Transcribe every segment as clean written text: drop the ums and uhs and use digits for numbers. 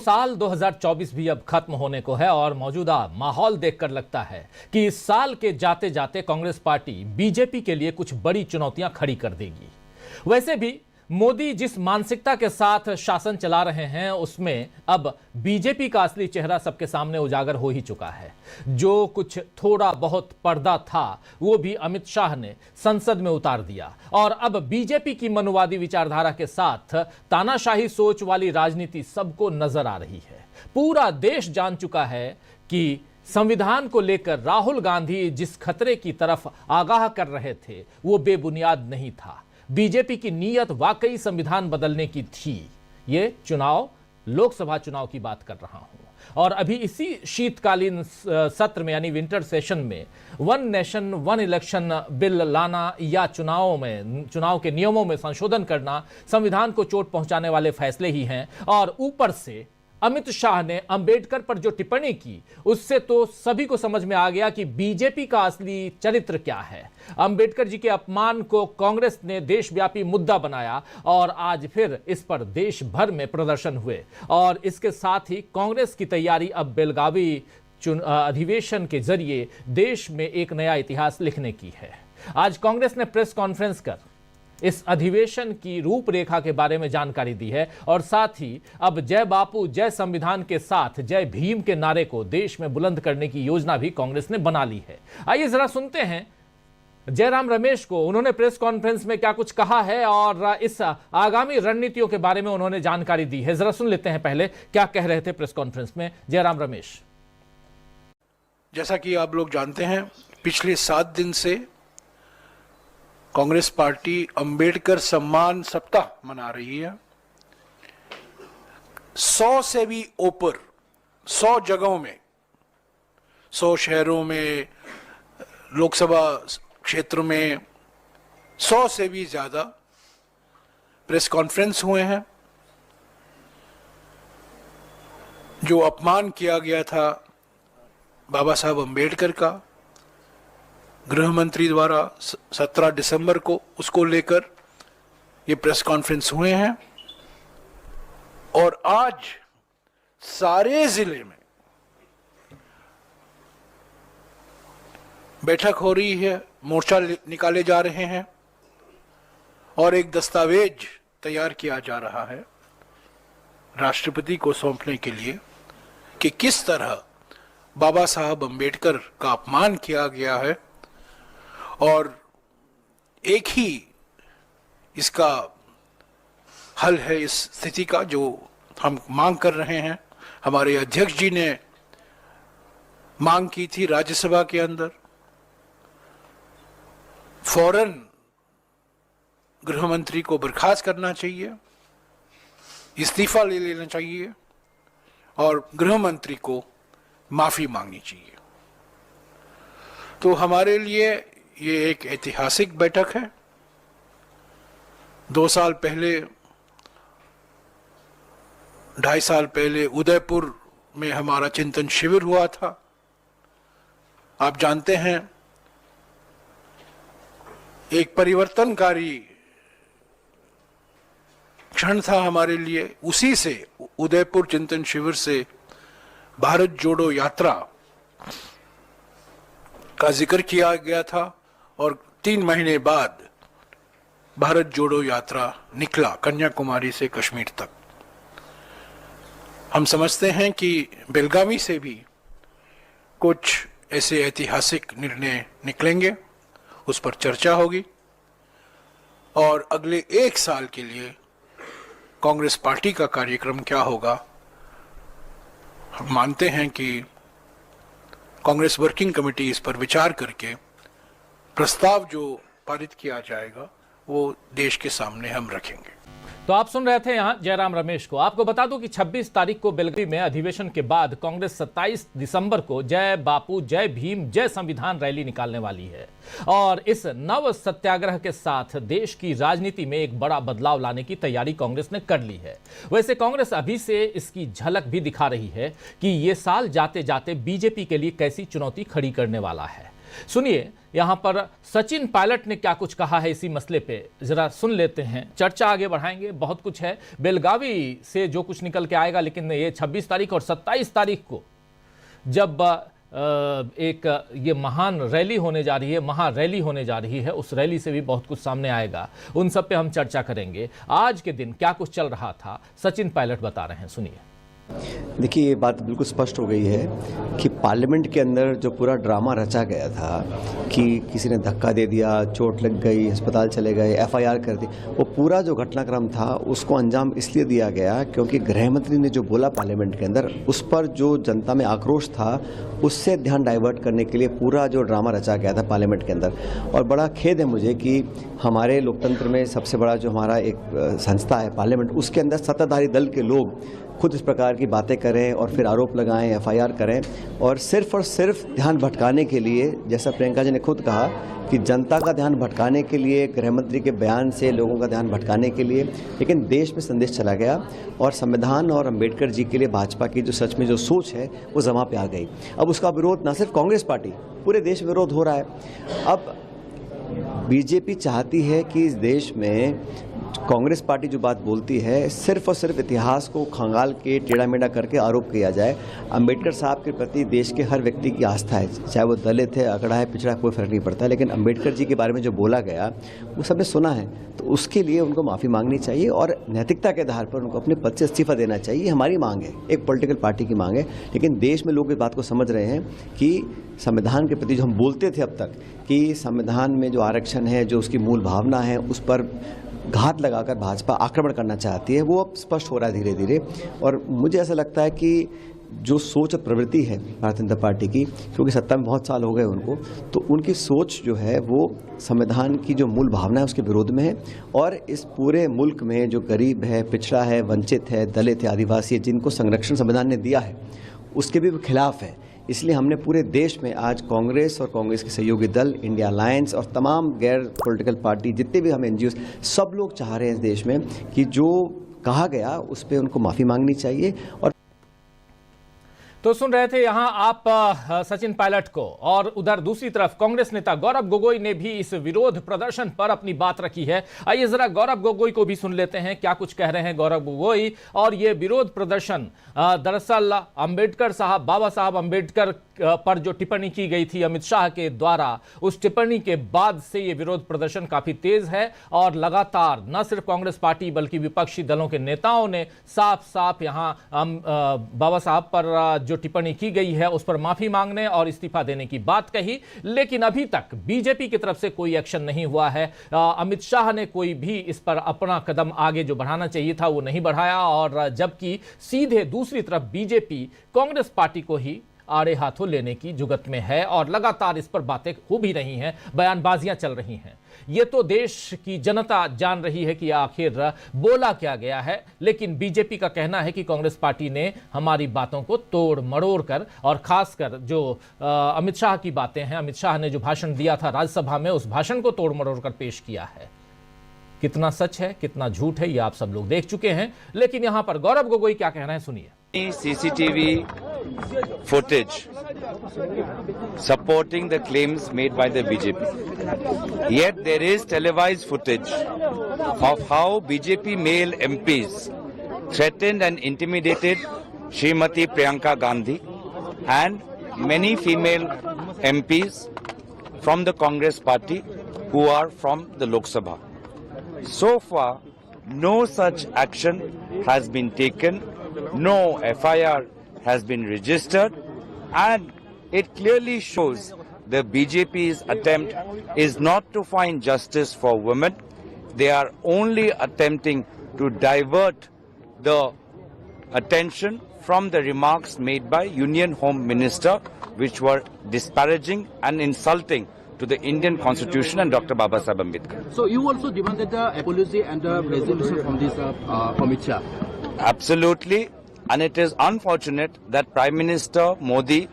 साल 2024 भी अब खत्म होने को है और मौजूदा माहौल देखकर लगता है कि इस साल के जाते जाते कांग्रेस पार्टी बीजेपी के लिए कुछ बड़ी चुनौतियां खड़ी कर देगी। वैसे भी मोदी जिस मानसिकता के साथ शासन चला रहे हैं उसमें अब बीजेपी का असली चेहरा सबके सामने उजागर हो ही चुका है। जो कुछ थोड़ा बहुत पर्दा था वो भी अमित शाह ने संसद में उतार दिया और अब बीजेपी की मनुवादी विचारधारा के साथ तानाशाही सोच वाली राजनीति सबको नजर आ रही है। पूरा देश जान चुका है कि संविधान को लेकर राहुल गांधी जिस खतरे की तरफ आगाह कर रहे थे वो बेबुनियाद नहीं था। बीजेपी की नीयत वाकई संविधान बदलने की थी। ये चुनाव लोकसभा चुनाव की बात कर रहा हूं और अभी इसी शीतकालीन सत्र में यानी विंटर सेशन में one nation one election bill लाना या चुनाव के नियमों में संशोधन करना संविधान को चोट पहुंचाने वाले फैसले ही हैं। और ऊपर से अमित शाह ने अंबेडकर पर जो टिप्पणी की उससे तो सभी को समझ में आ गया कि बीजेपी का असली चरित्र क्या है। अंबेडकर जी के अपमान को कांग्रेस ने देशव्यापी मुद्दा बनाया और आज फिर इस पर देश भर में प्रदर्शन हुए और इसके साथ ही कांग्रेस की तैयारी अब बेलगावी अधिवेशन के जरिए देश में एक नया इतिहास लिखने की है। आज कांग्रेस ने प्रेस कॉन्फ्रेंस कर इस अधिवेशन की रूपरेखा के बारे में जानकारी दी है और साथ ही अब जय बापू जय संविधान के साथ जय भीम के नारे को देश में बुलंद करने की योजना भी कांग्रेस ने बना ली है। आइए जरा सुनते हैं जयराम रमेश को, उन्होंने प्रेस कॉन्फ्रेंस में क्या कुछ कहा है और इस आगामी रणनीतियों के बारे में उन्होंने जानकारी दी है। जरा सुन लेते हैं पहले क्या कह रहे थे प्रेस कॉन्फ्रेंस में जयराम रमेश। जैसा कि आप लोग जानते हैं, पिछले 7 दिन से कांग्रेस पार्टी अंबेडकर सम्मान सप्ताह मना रही है। 100 से भी ऊपर 100 जगहों में, 100 शहरों में, लोकसभा क्षेत्र में 100 से भी ज्यादा प्रेस कॉन्फ्रेंस हुए हैं। जो अपमान किया गया था बाबा साहब अंबेडकर का गृह मंत्री द्वारा 17 दिसंबर को, उसको लेकर ये प्रेस कॉन्फ्रेंस हुए हैं और आज सारे जिले में बैठक हो रही है, मोर्चा निकाले जा रहे हैं और एक दस्तावेज तैयार किया जा रहा है राष्ट्रपति को सौंपने के लिए कि किस तरह बाबा साहब अंबेडकर का अपमान किया गया है और एक ही इसका हल है इस स्थिति का जो हम मांग कर रहे हैं। हमारे अध्यक्ष जी ने मांग की थी राज्यसभा के अंदर, फौरन गृह मंत्री को बर्खास्त करना चाहिए, इस्तीफा ले लेना चाहिए और गृह मंत्री को माफी मांगनी चाहिए। तो हमारे लिए ये एक ऐतिहासिक बैठक है। 2 साल पहले, 2.5 साल पहले उदयपुर में हमारा चिंतन शिविर हुआ था। आप जानते हैं एक परिवर्तनकारी क्षण था हमारे लिए। उसी से, उदयपुर चिंतन शिविर से भारत जोड़ो यात्रा का जिक्र किया गया था और 3 महीने बाद भारत जोड़ो यात्रा निकला कन्याकुमारी से कश्मीर तक। हम समझते हैं कि बेलगावी से भी कुछ ऐसे ऐतिहासिक निर्णय निकलेंगे, उस पर चर्चा होगी और अगले 1 साल के लिए कांग्रेस पार्टी का कार्यक्रम क्या होगा। हम मानते हैं कि कांग्रेस वर्किंग कमेटी इस पर विचार करके प्रस्ताव जो पारित किया जाएगा वो देश के सामने हम रखेंगे। तो आप सुन रहे थे यहां जयराम रमेश को। आपको बता दूं कि 26 तारीख को बेलगावी में अधिवेशन के बाद कांग्रेस 27 दिसंबर को जय बापू जय भीम जय संविधान रैली निकालने वाली है और इस नव सत्याग्रह के साथ देश की राजनीति में एक बड़ा बदलाव लाने की तैयारी कांग्रेस ने कर ली है। वैसे कांग्रेस अभी से इसकी झलक भी दिखा रही है कि ये साल जाते जाते बीजेपी के लिए कैसी चुनौती खड़ी करने वाला है। सुनिए यहां पर सचिन पायलट ने क्या कुछ कहा है इसी मसले पे, जरा सुन लेते हैं। चर्चा आगे बढ़ाएंगे, बहुत कुछ है, बेलगावी से जो कुछ निकल के आएगा, लेकिन ये 26 तारीख और 27 तारीख को जब एक ये महान रैली होने जा रही है, महारैली होने जा रही है, उस रैली से भी बहुत कुछ सामने आएगा। उन सब पे हम चर्चा करेंगे। आज के दिन क्या कुछ चल रहा था, सचिन पायलट बता रहे हैं, सुनिए। देखिए, ये बात बिल्कुल स्पष्ट हो गई है कि पार्लियामेंट के अंदर जो पूरा ड्रामा रचा गया था कि किसी ने धक्का दे दिया, चोट लग गई, अस्पताल चले गए, एफआईआर कर दी, वो पूरा जो घटनाक्रम था उसको अंजाम इसलिए दिया गया क्योंकि गृह मंत्री ने जो बोला पार्लियामेंट के अंदर, उस पर जो जनता में आक्रोश था उससे ध्यान डाइवर्ट करने के लिए पूरा जो ड्रामा रचा गया था पार्लियामेंट के अंदर। और बड़ा खेद है मुझे कि हमारे लोकतंत्र में सबसे बड़ा जो हमारा एक संस्था है पार्लियामेंट, उसके अंदर सत्ताधारी दल के लोग खुद इस प्रकार की बातें करें और फिर आरोप लगाएं, एफआईआर करें, और सिर्फ ध्यान भटकाने के लिए, जैसा प्रियंका जी ने खुद कहा कि जनता का ध्यान भटकाने के लिए, गृह मंत्री के बयान से लोगों का ध्यान भटकाने के लिए, लेकिन देश में संदेश चला गया और संविधान और अंबेडकर जी के लिए भाजपा की जो सच में जो सोच है वो जमा पे आ गई। अब उसका विरोध न सिर्फ कांग्रेस पार्टी, पूरे देश में विरोध हो रहा है। अब बीजेपी चाहती है कि इस देश में कांग्रेस पार्टी जो बात बोलती है सिर्फ और सिर्फ इतिहास को खंगाल के टेढ़ा मेढ़ा करके आरोप किया जाए। अंबेडकर साहब के प्रति देश के हर व्यक्ति की आस्था है, चाहे वो दलित है, अगड़ा है, पिछड़ा है, कोई फर्क नहीं पड़ता, लेकिन अंबेडकर जी के बारे में जो बोला गया वो सबने सुना है, तो उसके लिए उनको माफ़ी मांगनी चाहिए और नैतिकता के आधार पर उनको अपने पद से इस्तीफा देना चाहिए। हमारी मांग है, एक पॉलिटिकल पार्टी की मांग है, लेकिन देश में लोग इस बात को समझ रहे हैं कि संविधान के प्रति जो हम बोलते थे अब तक कि संविधान में जो आरक्षण है, जो उसकी मूल भावना है, उस पर घात लगाकर भाजपा आक्रमण करना चाहती है, वो अब स्पष्ट हो रहा है धीरे धीरे। और मुझे ऐसा लगता है कि जो सोच और प्रवृत्ति है भारतीय जनता पार्टी की, क्योंकि सत्ता में बहुत साल हो गए उनको, तो उनकी सोच जो है वो संविधान की जो मूल भावना है उसके विरोध में है। और इस पूरे मुल्क में जो गरीब है, पिछड़ा है, वंचित है, दलित है, आदिवासी है, जिनको संरक्षण संविधान ने दिया है, उसके भी खिलाफ है। इसलिए हमने पूरे देश में आज कांग्रेस और कांग्रेस के सहयोगी दल, इंडिया अलायंस और तमाम गैर पॉलिटिकल पार्टी, जितने भी हम एनजीओ, सब लोग चाह रहे हैं इस देश में कि जो कहा गया उस पर उनको माफ़ी मांगनी चाहिए। और तो सुन रहे थे यहां आप सचिन पायलट को, और उधर दूसरी तरफ कांग्रेस नेता गौरव गोगोई ने भी इस विरोध प्रदर्शन पर अपनी बात रखी है। आइए जरा गौरव गोगोई को भी सुन लेते हैं, क्या कुछ कह रहे हैं गौरव गोगोई। और ये विरोध प्रदर्शन दरअसल अंबेडकर साहब, बाबा साहब अंबेडकर पर जो टिप्पणी की गई थी अमित शाह के द्वारा, उस टिप्पणी के बाद से ये विरोध प्रदर्शन काफी तेज है और लगातार न सिर्फ कांग्रेस पार्टी बल्कि विपक्षी दलों के नेताओं ने साफ साफ यहां बाबा साहब पर जो टिप्पणी की गई है उस पर माफी मांगने और इस्तीफा देने की बात कही। लेकिन अभी तक बीजेपी की तरफ से कोई एक्शन नहीं हुआ है। अमित शाह ने कोई भी इस पर अपना कदम आगे जो बढ़ाना चाहिए था वो नहीं बढ़ाया, और जबकि सीधे दूसरी तरफ बीजेपी कांग्रेस पार्टी को ही आड़े हाथों लेने की जुगत में है और लगातार इस पर बातें हो भी रही हैं, बयानबाजियां चल रही हैं। ये तो देश की जनता जान रही है कि आखिर बोला क्या गया है, लेकिन बीजेपी का कहना है कि कांग्रेस पार्टी ने हमारी बातों को तोड़ मरोड़ कर, और खासकर जो अमित शाह की बातें हैं, अमित शाह ने जो भाषण दिया था राज्यसभा में, उस भाषण को तोड़ मरोड़ कर पेश किया है। कितना सच है, कितना झूठ है, ये आप सब लोग देख चुके हैं, लेकिन यहां पर गौरव गोगोई क्या कहना है, सुनिए। CCTV footage supporting the claims made by the BJP. Yet there is televised footage of how BJP male MPs threatened and intimidated Srimati Priyanka Gandhi and many female MPs from the Congress party who are from the Lok Sabha. So far, no such action has been taken. No FIR has been registered, and it clearly shows the BJP's attempt is not to find justice for women. They are only attempting to divert the attention from the remarks made by Union Home Minister, which were disparaging and insulting to the Indian Constitution and Dr. Baba Saheb Ambedkar. So you also demanded the apology and the resolution from this Amit Shah? Absolutely, and it is unfortunate that Prime Minister Modi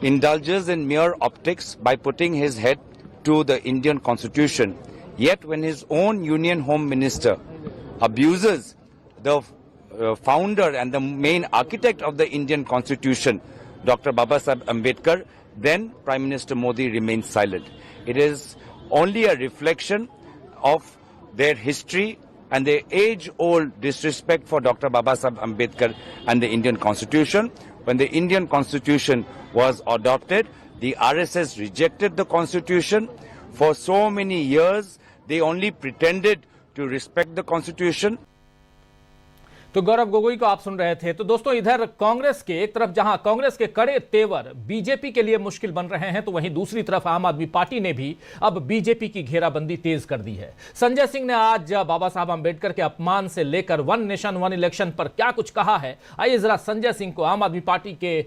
indulges in mere optics by putting his head to the Indian Constitution. Yet when his own Union Home Minister abuses the founder and the main architect of the Indian Constitution, Dr. Baba Saheb Ambedkar, then Prime Minister Modi remained silent. It is only a reflection of their history and their age-old disrespect for Dr. Babasaheb Ambedkar and the Indian Constitution. When the Indian Constitution was adopted, the RSS rejected the Constitution. For so many years, they only pretended to respect the Constitution. तो गौरव गोगोई को आप सुन रहे थे। तो दोस्तों, इधर कांग्रेस के एक तरफ जहां कांग्रेस के कड़े तेवर बीजेपी के लिए मुश्किल बन रहे हैं, तो वहीं दूसरी तरफ आम आदमी पार्टी ने भी अब बीजेपी की घेराबंदी तेज कर दी है। संजय सिंह ने आज बाबा साहब अंबेडकर के अपमान से लेकर वन नेशन वन इलेक्शन पर क्या कुछ कहा है, आइए जरा संजय सिंह को, आम आदमी पार्टी के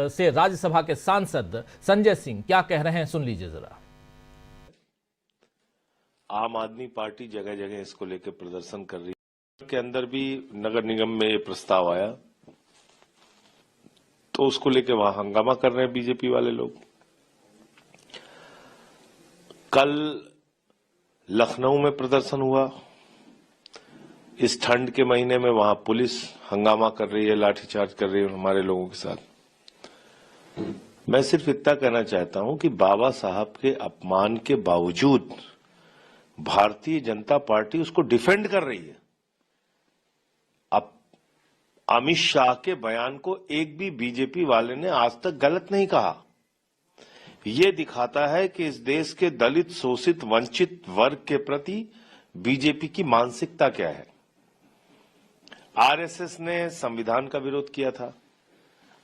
से राज्यसभा के सांसद संजय सिंह क्या कह रहे हैं, सुन लीजिए जरा। आम आदमी पार्टी जगह जगह इसको लेकर प्रदर्शन कर रही है। के अंदर भी नगर निगम में ये प्रस्ताव आया तो उसको लेकर वहां हंगामा कर रहे हैं बीजेपी वाले लोग। कल लखनऊ में प्रदर्शन हुआ, इस ठंड के महीने में वहां पुलिस हंगामा कर रही है, लाठीचार्ज कर रही है हमारे लोगों के साथ। मैं सिर्फ इतना कहना चाहता हूं कि बाबा साहब के अपमान के बावजूद भारतीय जनता पार्टी उसको डिफेंड कर रही है। अब अमित शाह के बयान को एक भी बीजेपी वाले ने आज तक गलत नहीं कहा। यह दिखाता है कि इस देश के दलित, शोषित, वंचित वर्ग के प्रति बीजेपी की मानसिकता क्या है। आरएसएस ने संविधान का विरोध किया था,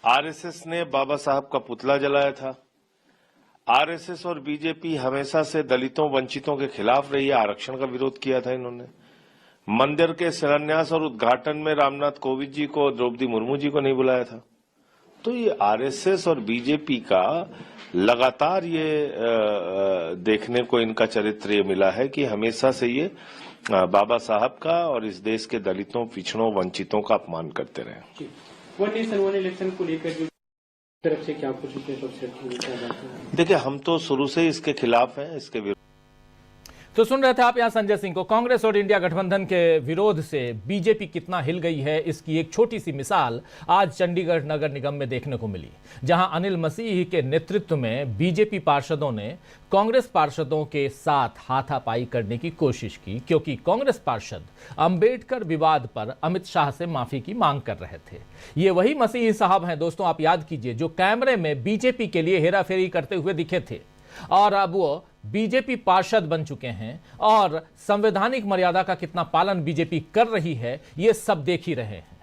आरएसएस ने बाबा साहब का पुतला जलाया था, आरएसएस और बीजेपी हमेशा से दलितों, वंचितों के खिलाफ रही है, आरक्षण का विरोध किया था इन्होंने। मंदिर के शिलान्यास और उद्घाटन में रामनाथ कोविंद जी को, द्रौपदी मुर्मू जी को नहीं बुलाया था। तो ये आरएसएस और बीजेपी का लगातार ये देखने को इनका चरित्र ये मिला है कि हमेशा से ये बाबा साहब का और इस देश के दलितों, पिछड़ों, वंचितों का अपमान करते रहे। वन नेशन वन इलेक्शन को लेकर जो तरफ से क्या कुछ देखिए, हम तो शुरू से इसके खिलाफ हैं, इसके विरोध। तो सुन रहे थे आप यहां संजय सिंह को। कांग्रेस और इंडिया गठबंधन के विरोध से बीजेपी कितना हिल गई है, इसकी एक छोटी सी मिसाल आज चंडीगढ़ नगर निगम में देखने को मिली, जहां अनिल मसीह के नेतृत्व में बीजेपी पार्षदों ने कांग्रेस पार्षदों के साथ हाथापाई करने की कोशिश की, क्योंकि कांग्रेस पार्षद अंबेडकर विवाद पर अमित शाह से माफी की मांग कर रहे थे। ये वही मसीह साहब हैं दोस्तों, आप याद कीजिए, जो कैमरे में बीजेपी के लिए हेराफेरी करते हुए दिखे थे, और अब वो बीजेपी पार्षद बन चुके हैं और संवैधानिक मर्यादा का कितना पालन बीजेपी कर रही है, ये सब देख ही रहे हैं।